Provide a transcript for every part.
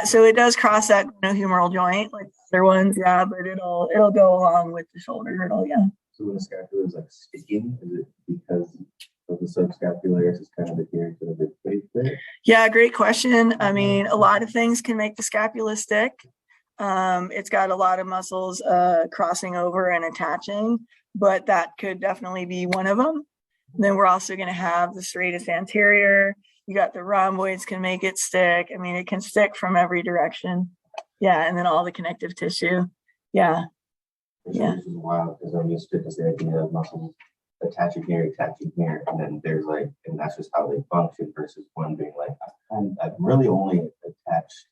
Yeah, so it does cross that glenohumeral joint like the other ones, yeah, but it'll go along with the shoulder girdle, yeah. So when the scapula is like sticking, is it because of the subscapularis is kind of adhering to the rib cage there? Yeah, great question. I mean, a lot of things can make the scapula stick. It's got a lot of muscles crossing over and attaching, but that could definitely be one of them. And then we're also going to have the serratus anterior. You got the rhomboids can make it stick. I mean, it can stick from every direction. Yeah, and then all the connective tissue. Yeah. Yeah. Which is wild because I'm used to the idea of muscles attaching here, and then there's like, and that's just how they function versus one being like, I'm really only attached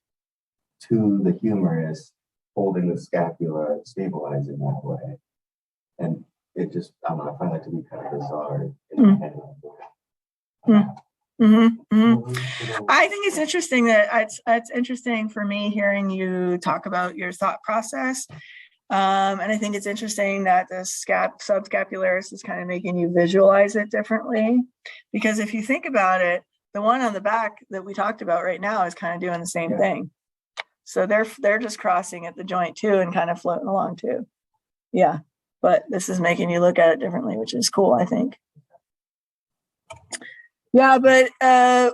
to the humerus, holding the scapula, stabilizing that way. And it just, I don't know, I find that to be kind of bizarre. I think it's interesting that it's interesting for me hearing you talk about your thought process. And I think it's interesting that the subscapularis is kind of making you visualize it differently. Because if you think about it, the one on the back that we talked about right now is kind of doing the same thing. So they're just crossing at the joint too and kind of floating along too. Yeah, but this is making you look at it differently, which is cool, I think. Yeah, but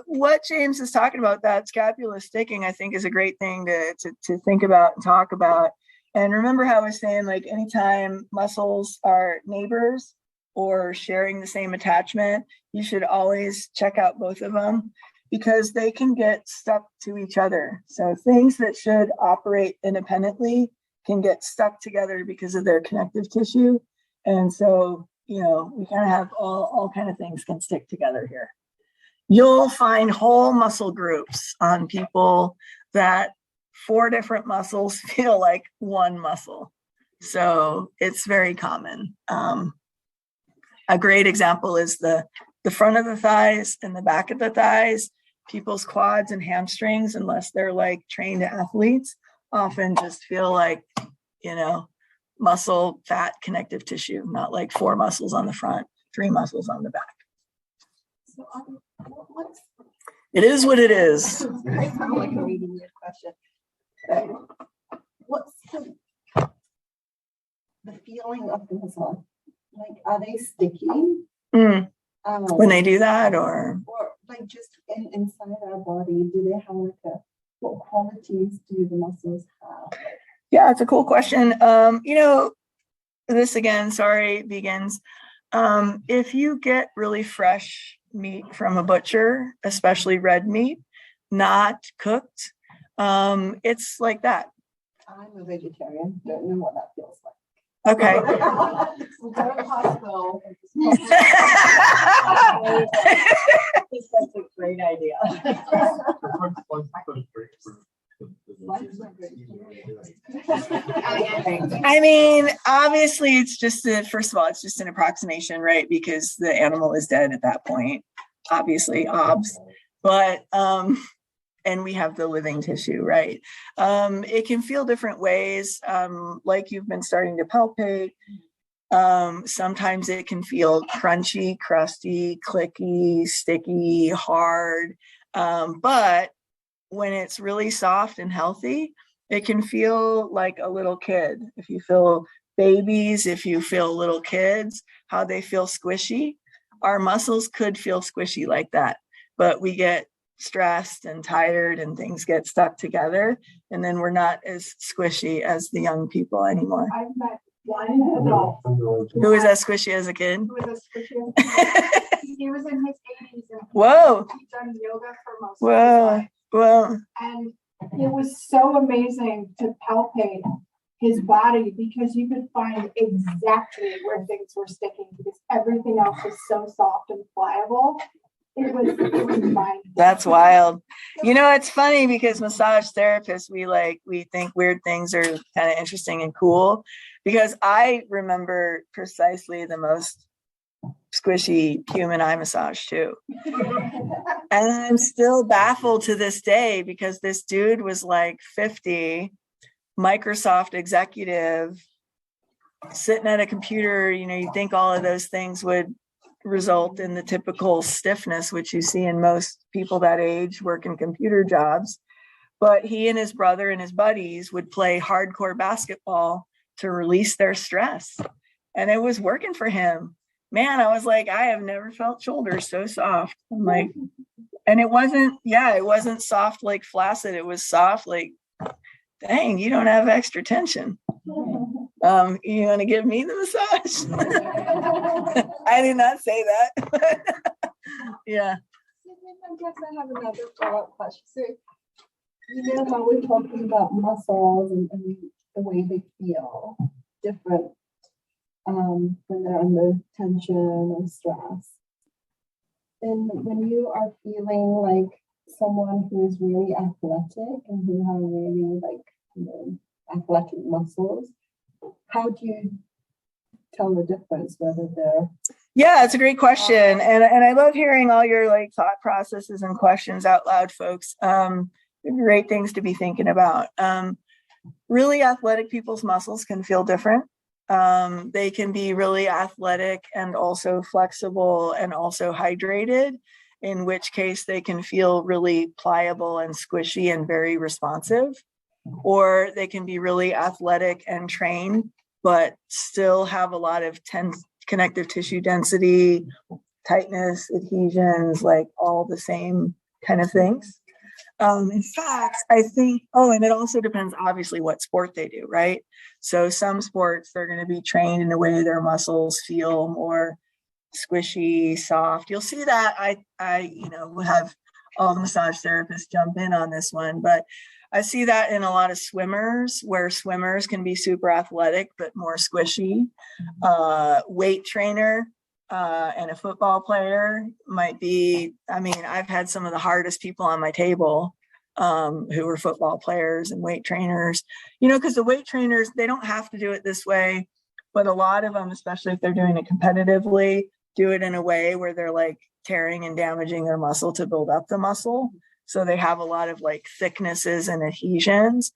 what James is talking about, that scapula sticking, I think is a great thing to think about and talk about. And remember how I was saying, like, anytime muscles are neighbors or sharing the same attachment, you should always check out both of them because they can get stuck to each other. So things that should operate independently can get stuck together because of their connective tissue. And so, you know, we kind of have all kind of things can stick together here. You'll find whole muscle groups on people that 4 different muscles feel like one muscle. So it's very common. A great example is the front of the thighs and the back of the thighs. People's quads and hamstrings, unless they're like trained athletes, often just feel like, you know, muscle, fat, connective tissue, not like 4 muscles on the front, 3 muscles on the back. So, it is what it is. I sound like a reading your question. What's the feeling of the muscle? Like, are they sticky? When they do that, or like just inside our body, do they have like what qualities do the muscles have? Yeah, it's a cool question. You know, this again, sorry, vegans. If you get really fresh meat from a butcher, especially red meat, not cooked, it's like that. I'm a vegetarian. Don't know what that feels like. Okay. That's a great idea. I mean, obviously, it's just first of all, it's just an approximation, right? Because the animal is dead at that point, obviously, obs. But and we have the living tissue, right? It can feel different ways, like you've been starting to palpate. Sometimes it can feel crunchy, crusty, clicky, sticky, hard. But when it's really soft and healthy, it can feel like a little kid. If you feel babies, if you feel little kids, how they feel squishy, our muscles could feel squishy like that. But we get stressed and tired and things get stuck together, and then we're not as squishy as the young people anymore. I've met one adult who was as squishy as a kid. He was in his 80s and Whoa. he'd done yoga for most of his life. Whoa. And it was so amazing to palpate his body because you could find exactly where things were sticking because everything else was so soft and pliable. It was mind. That's wild. You know, it's funny because massage therapists, we think weird things are kind of interesting and cool, because I remember precisely the most squishy human eye massage too. And I'm still baffled to this day because this dude was like 50, Microsoft executive, sitting at a computer. You know, you'd think all of those things would result in the typical stiffness, which you see in most people that age working computer jobs. But he and his brother and his buddies would play hardcore basketball to release their stress. And it was working for him. Man, I was like, I have never felt shoulders so soft. I'm like, and it wasn't soft like flaccid. It was soft like, dang, you don't have extra tension. You want to give me the massage? I did not say that. Yeah. I guess I have another follow-up question. So, you know how we're talking about muscles and the way they feel different when they're under tension or stress. And when you are feeling like someone who is really athletic and who have really athletic muscles, how do you tell the difference whether they're Yeah, it's a great question. And I love hearing all your like thought processes and questions out loud, folks. Great things to be thinking about. Really athletic people's muscles can feel different. They can be really athletic and also flexible and also hydrated, in which case they can feel really pliable and squishy and very responsive. Or they can be really athletic and trained, but still have a lot of connective tissue density, tightness, adhesions, like all the same kind of things. In fact, I think, and it also depends obviously what sport they do, right? So some sports, they're going to be trained in a way their muscles feel more squishy, soft. You'll see that. I will have all the massage therapists jump in on this one, but I see that in a lot of swimmers, where swimmers can be super athletic, but more squishy. Weight trainer and a football player might be, I've had some of the hardest people on my table who were football players and weight trainers, because the weight trainers, they don't have to do it this way, but a lot of them, especially if they're doing it competitively, do it in a way where they're like tearing and damaging their muscle to build up the muscle. So they have a lot of like thicknesses and adhesions.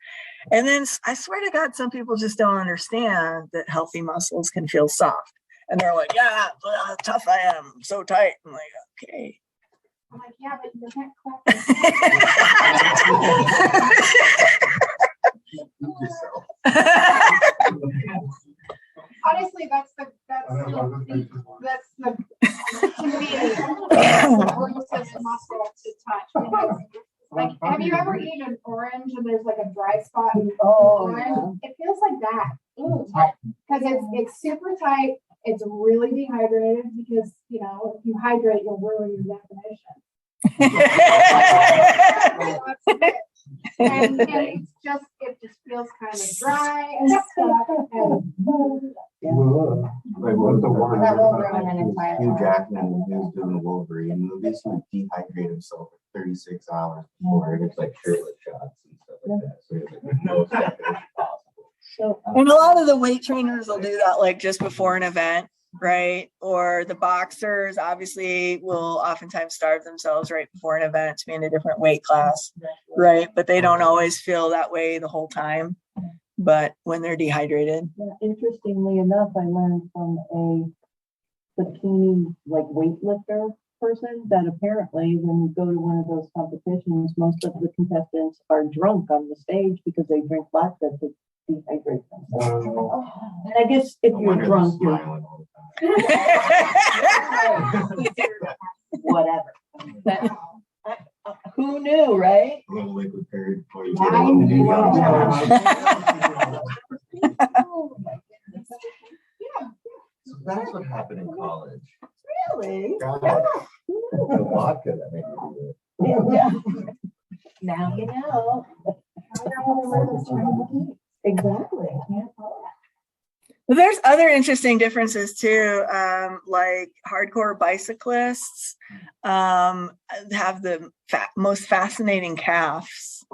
And then I swear to God, some people just don't understand that healthy muscles can feel soft. And they're like, yeah, how tough I am, I'm so tight. I'm like, okay. I'm like, yeah, but you can't clap. Honestly, that's the closest muscle to touch. Because, like, have you ever eaten an orange and there's like a dry spot in the orange? It feels like that. Because it's super tight. It's really dehydrated because, if you hydrate, you'll ruin your definition. And it just feels kind of dry and stuff. Like what the one That will ruin an entire Hugh life. Jackman, he was doing the Wolverine movies, he would dehydrate himself for 36 hours before, and it's like shirtless shots and stuff like that. So there's like no definition possible. And a lot of the weight trainers will do that like just before an event, right? Or the boxers obviously will oftentimes starve themselves right before an event to be in a different weight class, right? But they don't always feel that way the whole time. But when they're dehydrated. Yeah, interestingly enough, I learned from a bikini weightlifter person that apparently when you go to one of those competitions, most of the contestants are drunk on the stage because they drink vodka to dehydrate themselves. And I guess if you're drunk, you're Smiling all the time. whatever. But, who knew, right? A little liquid courage before you I get home. Oh my goodness. So that's what happened in college. Really? God, the vodka that made me do it. Yeah. Now you know. Exactly. Well, there's other interesting differences too. Like hardcore bicyclists have the most fascinating calves.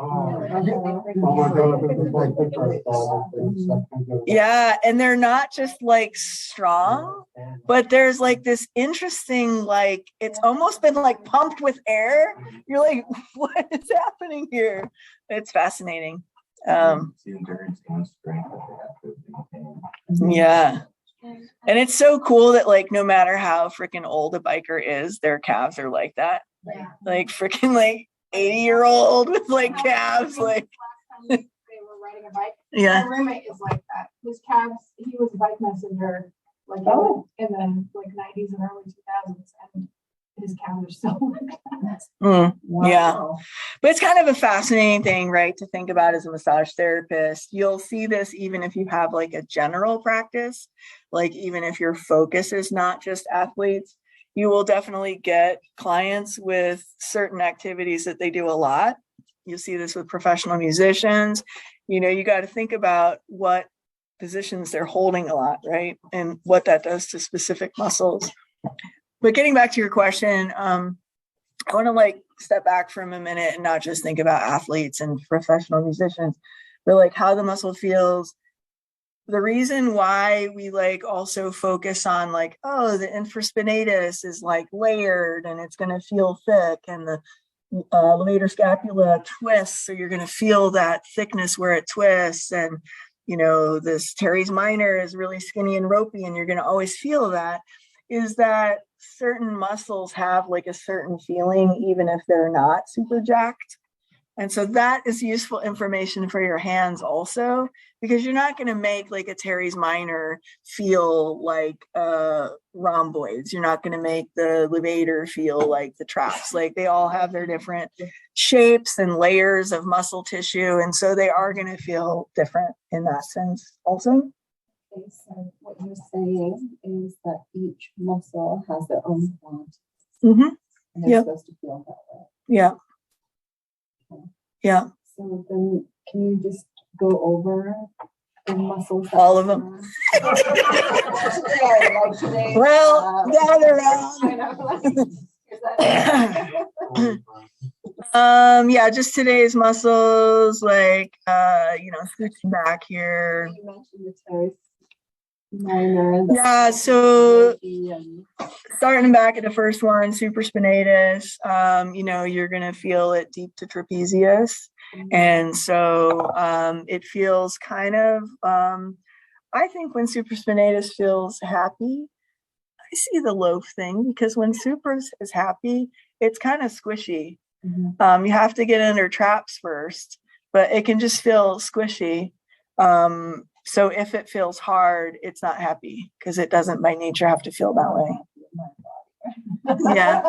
Yeah, and they're not just like strong, but there's like this interesting, like it's almost been like pumped with air. You're like, what is happening here? It's fascinating. The endurance and strength that they have to maintain. Yeah. And it's so cool that like no matter how freaking old a biker is, their calves are like that. Yeah. Like freaking like 80-year-old with like calves, like Last time they were riding a bike. yeah. My roommate is like that. His calves, he was a bike messenger, like in the like 90s and early 2000s, and his calves are still like that. Yeah. But it's kind of a fascinating thing, right, to think about as a massage therapist. You'll see this even if you have like a general practice, like even if your focus is not just athletes, you will definitely get clients with certain activities that they do a lot. You'll see this with professional musicians. You know, you got to think about what positions they're holding a lot, right? And what that does to specific muscles. But getting back to your question, I want to like step back from a minute and not just think about athletes and professional musicians, but like how the muscle feels. The reason why we like also focus on like, oh, the infraspinatus is like layered and it's going to feel thick, and the levator scapula twists, so you're going to feel that thickness where it twists, and you know this teres minor is really skinny and ropey, and you're going to always feel that, is that certain muscles have like a certain feeling even if they're not super jacked. And so that is useful information for your hands also, because you're not going to make like a teres minor feel like rhomboids. You're not going to make the levator feel like the traps. Like they all have their different shapes and layers of muscle tissue. And so they are going to feel different in that sense also. Okay, so what you're saying is that each muscle has their own quantity, Mm-hmm. and they're Yep. supposed to feel that way. Yeah. Yeah. So then, can you just go over the muscles? All of them. Well, gather around. Yeah, just today's muscles, like you know, switching back here. You mentioned the teres minor. Yeah, so starting back at the first one, supraspinatus, you know, you're gonna feel it deep to trapezius. And so it feels kind of I think when supraspinatus feels happy, I see the loaf thing, because when supras is happy, it's kind of squishy. You have to get under traps first, but it can just feel squishy. So if it feels hard, it's not happy, because it doesn't by nature have to feel that way. Yeah.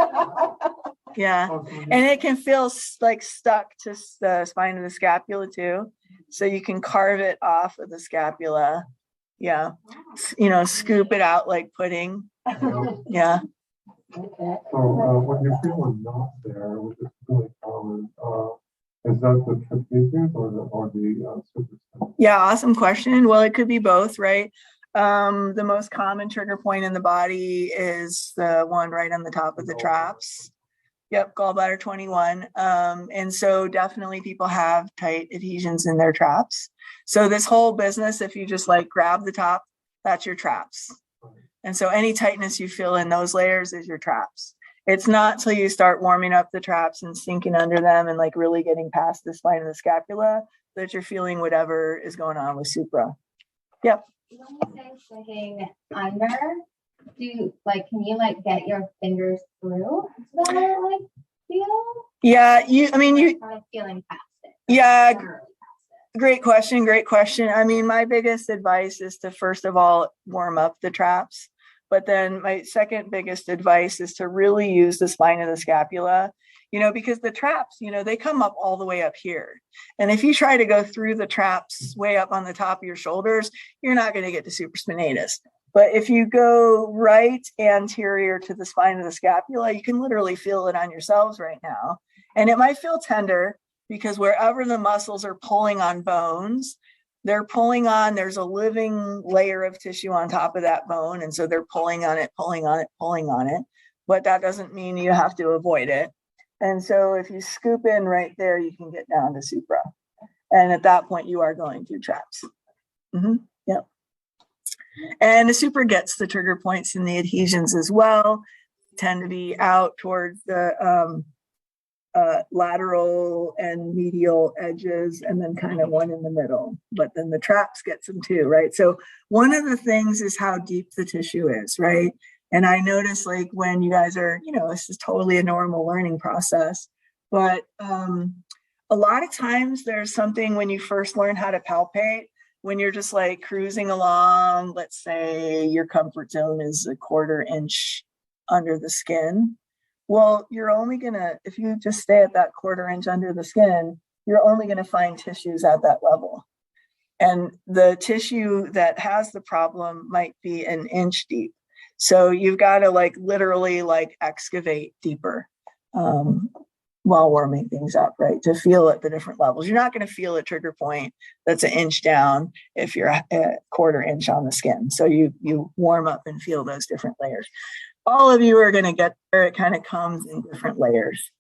Yeah. And it can feel like stuck to the spine of the scapula too. So you can carve it off of the scapula. Yeah. You know, scoop it out like pudding. Yeah. Okay. So when you feel a knot there, which is really common, is that the trapezius or the supraspinatus? Yeah, awesome question. Well, it could be both, right? The most common trigger point in the body is the one right on the top of the traps. Yep, gallbladder 21. And so definitely people have tight adhesions in their traps. So this whole business, if you just like grab the top, that's your traps. And so any tightness you feel in those layers is your traps. It's not till you start warming up the traps and sinking under them and like really getting past the spine of the scapula that you're feeling whatever is going on with supra. Yep. When you say sinking under, can you like get your fingers through the like feel? Yeah, you Like feeling past it. Yeah, great question. Great question. I mean, my biggest advice is to first of all warm up the traps. But then my second biggest advice is to really use the spine of the scapula, you know, because the traps, you know, they come up all the way up here. And if you try to go through the traps way up on the top of your shoulders, you're not going to get to supraspinatus. But if you go right anterior to the spine of the scapula, you can literally feel it on yourselves right now. And it might feel tender because wherever the muscles are pulling on bones, they're pulling on, there's a living layer of tissue on top of that bone. And so they're pulling on it, pulling on it, pulling on it. But that doesn't mean you have to avoid it. And so if you scoop in right there, you can get down to supra. And at that point, you are going through traps. Yep. And the supra gets the trigger points in the adhesions as well. Tend to be out towards the lateral and medial edges, and then kind of one in the middle. But then the traps gets them too, right? So one of the things is how deep the tissue is, right? And I notice like when you guys are, you know, this is totally a normal learning process. But a lot of times there's something when you first learn how to palpate, when you're just like cruising along, let's say your comfort zone is 1/4 inch under the skin. Well, you're only gonna, if you just stay at that 1/4 inch under the skin, you're only gonna find tissues at that level. And the tissue that has the problem might be 1 inch deep. So you've got to like literally like excavate deeper while warming things up, right? To feel at the different levels. You're not going to feel a trigger point that's 1 inch down if you're a 1/4 inch on the skin. So you warm up and feel those different layers. All of you are going to get there. It kind of comes in different layers.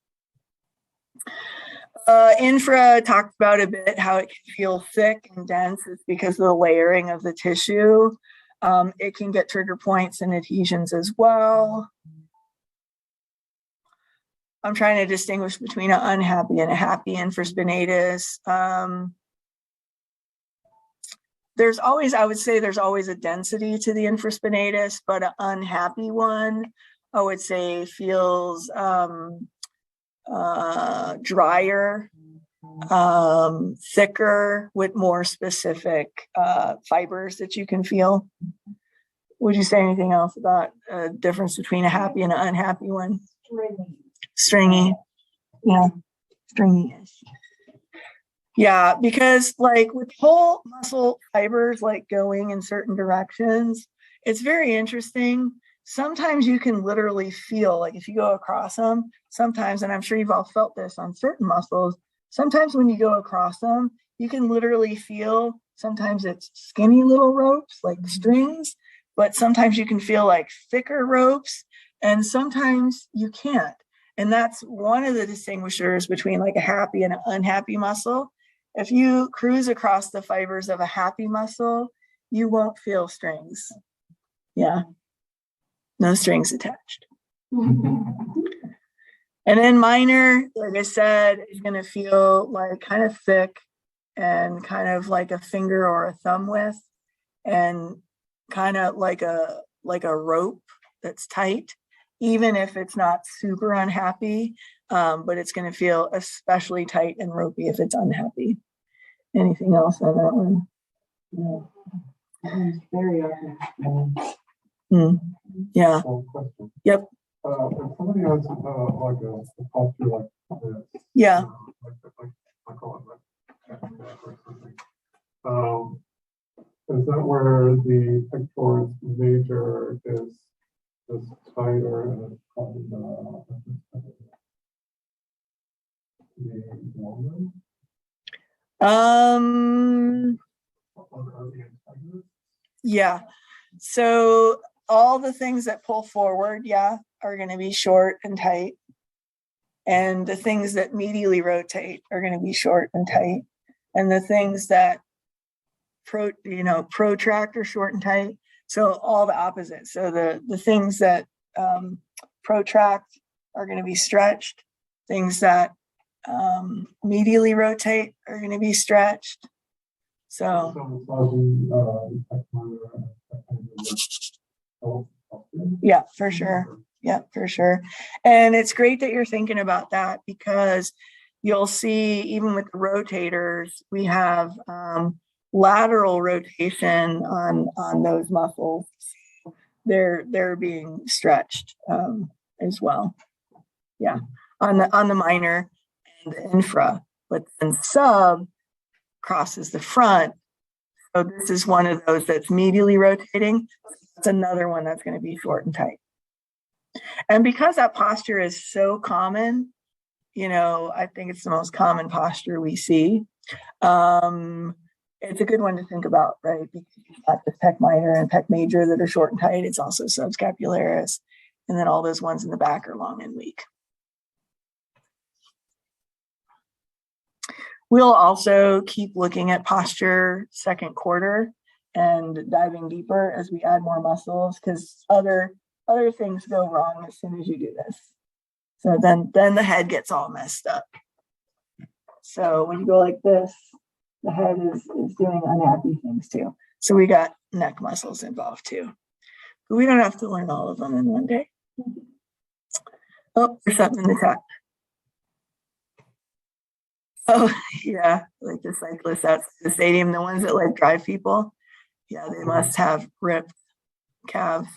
Infra talked about a bit how it can feel thick and dense. It's because of the layering of the tissue. It can get trigger points and adhesions as well. I'm trying to distinguish between an unhappy and a happy infraspinatus. There's always, I would say there's always a density to the infraspinatus, but an unhappy one, I would say feels drier, thicker, with more specific fibers that you can feel. Would you say anything else about a difference between a happy and an unhappy one? Stringy. Yeah, stringy-ish. Yeah, because like with whole muscle fibers like going in certain directions, it's very interesting. Sometimes you can literally feel, like if you go across them, sometimes, and I'm sure you've all felt this on certain muscles, sometimes when you go across them, you can literally feel, sometimes it's skinny little ropes like strings, but sometimes you can feel like thicker ropes, and sometimes you can't. And that's one of the distinguishers between like a happy and an unhappy muscle. If you cruise across the fibers of a happy muscle, you won't feel strings. Yeah, no strings attached. And then minor, like I said, is going to feel like kind of thick and kind of like a finger or a thumb width, and kind of like a rope that's tight, even if it's not super unhappy, but it's going to feel especially tight and ropey if it's unhappy. Anything else on that one? No. It's very often. Yeah. Question. Yep. If somebody has like a posture like this, Yeah. like I call it like or something. Is that where the pectoris major is tighter and it's called the longer? Yeah. So all the things that pull forward, yeah, are going to be short and tight. And the things that medially rotate are going to be short and tight. And the things that protract are short and tight. So all the opposites. So the things that protract are going to be stretched. Things that medially rotate are going to be stretched. So yeah, for sure. Yeah, for sure. And it's great that you're thinking about that, because you'll see even with the rotators, we have lateral rotation on those muscles. They're being stretched as well. Yeah, on the minor and the infra, but then sub crosses the front. So this is one of those that's medially rotating. It's another one that's going to be short and tight. And because that posture is so common, I think it's the most common posture we see. It's a good one to think about, right? Because you've got the pec minor and pec major that are short and tight. It's also subscapularis. And then all those ones in the back are long and weak. We'll also keep looking at posture second quarter and diving deeper as we add more muscles, because other things go wrong as soon as you do this. So then the head gets all messed up. So when you go like this, the head is doing unhappy things too. So we got neck muscles involved too. But we don't have to learn all of them in one day. Oh, there's something in the chat. Oh, yeah, like the cyclists at the stadium, the ones that like drive people. Yeah, they must have ripped calves.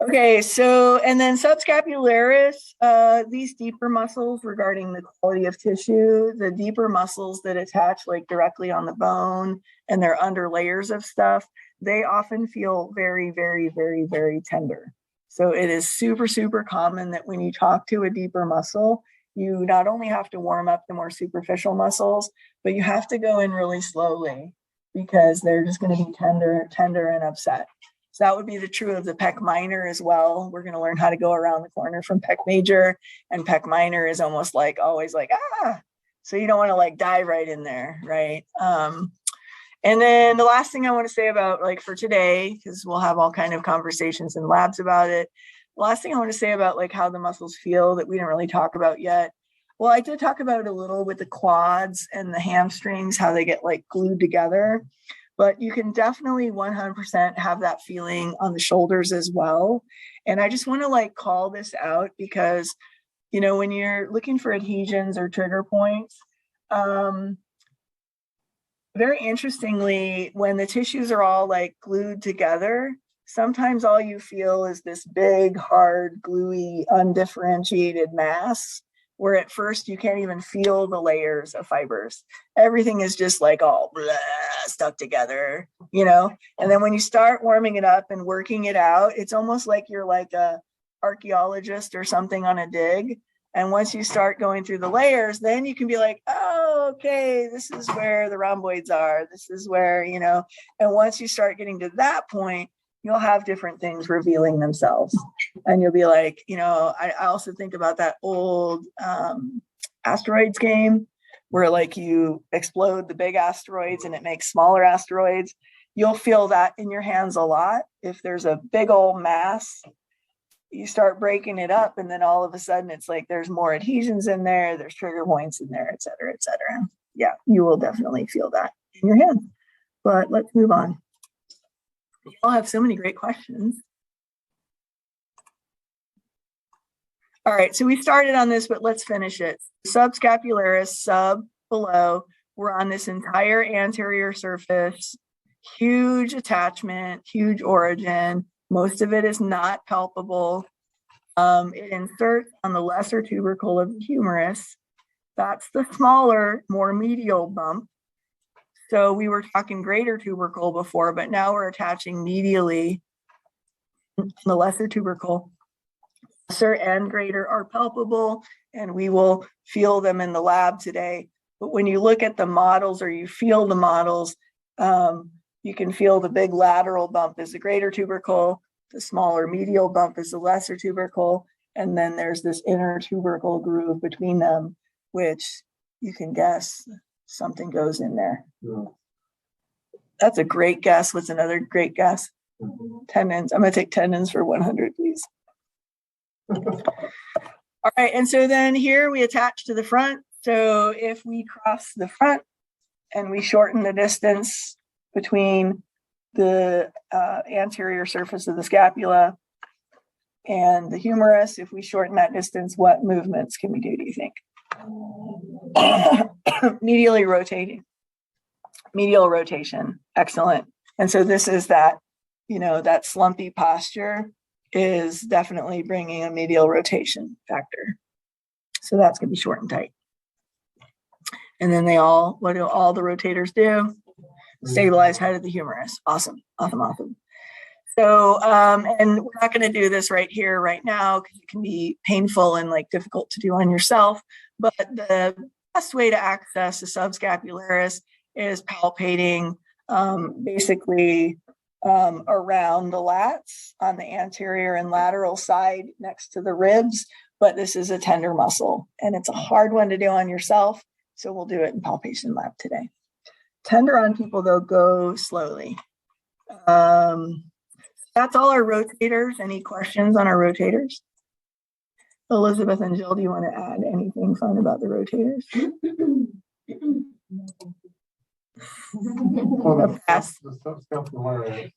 Okay, so, and then subscapularis, these deeper muscles regarding the quality of tissue, the deeper muscles that attach like directly on the bone and they're under layers of stuff, they often feel very, very, very, very tender. So it is super, super common that when you talk to a deeper muscle, you not only have to warm up the more superficial muscles, but you have to go in really slowly because they're just going to be tender and upset. So that would be the true of the pec minor as well. We're going to learn how to go around the corner from pec major, and pec minor is almost like always like, so you don't want to like dive right in there, right? And then the last thing I want to say about like for today, because we'll have all kind of conversations in labs about it. The last thing I want to say about like how the muscles feel that we didn't really talk about yet. Well, I did talk about it a little with the quads and the hamstrings, how they get like glued together. But you can definitely 100% have that feeling on the shoulders as well. And I just want to like call this out because, you know, when you're looking for adhesions or trigger points, very interestingly, when the tissues are all like glued together, sometimes all you feel is this big, hard, gluey, undifferentiated mass where at first you can't even feel the layers of fibers. Everything is just like all blah, stuck together, you know? And then when you start warming it up and working it out, it's almost like you're like a archaeologist or something on a dig. And once you start going through the layers, then you can be like, oh, okay, this is where the rhomboids are. This is where, you know, and once you start getting to that point, you'll have different things revealing themselves. And you'll be like, you know, I also think about that old asteroids game where like you explode the big asteroids and it makes smaller asteroids. You'll feel that in your hands a lot. If there's a big old mass, you start breaking it up and then all of a sudden it's like there's more adhesions in there, there's trigger points in there, et cetera, et cetera. Yeah, you will definitely feel that in your hands. But let's move on. You all have so many great questions. All right, so we started on this, but let's finish it. Subscapularis, sub, below, we're on this entire anterior surface, huge attachment, huge origin. Most of it is not palpable. It inserts on the lesser tubercle of the humerus. That's the smaller, more medial bump. So we were talking greater tubercle before, but now we're attaching medially the lesser tubercle. Lesser and greater are palpable, and we will feel them in the lab today. But when you look at the models or you feel the models, you can feel the big lateral bump is the greater tubercle, the smaller medial bump is the lesser tubercle, and then there's this inner tubercle groove between them, which you can guess something goes in there. Yeah. That's a great guess. What's another great guess? Tendons. I'm going to take tendons for 100, please. All right, and so then here we attach to the front. So if we cross the front and we shorten the distance between the anterior surface of the scapula and the humerus, if we shorten that distance, what movements can we do, do you think? Medially rotating. Medial rotation. Excellent. And so this is that, you know, that slumpy posture is definitely bringing a medial rotation factor. So that's going to be short and tight. And then what do all the rotators do? Stabilize head of the humerus. Awesome, awesome, awesome. So, and we're not going to do this right here, right now, because it can be painful and like difficult to do on yourself. But the best way to access the subscapularis is palpating basically around the lats on the anterior and lateral side next to the ribs. But this is a tender muscle and it's a hard one to do on yourself. So we'll do it in palpation lab today. Tender on people, though, go slowly. That's all our rotators. Any questions on our rotators? Elizabeth and Jill, do you want to add anything fun about the rotators? Well, Pass. the subscapularis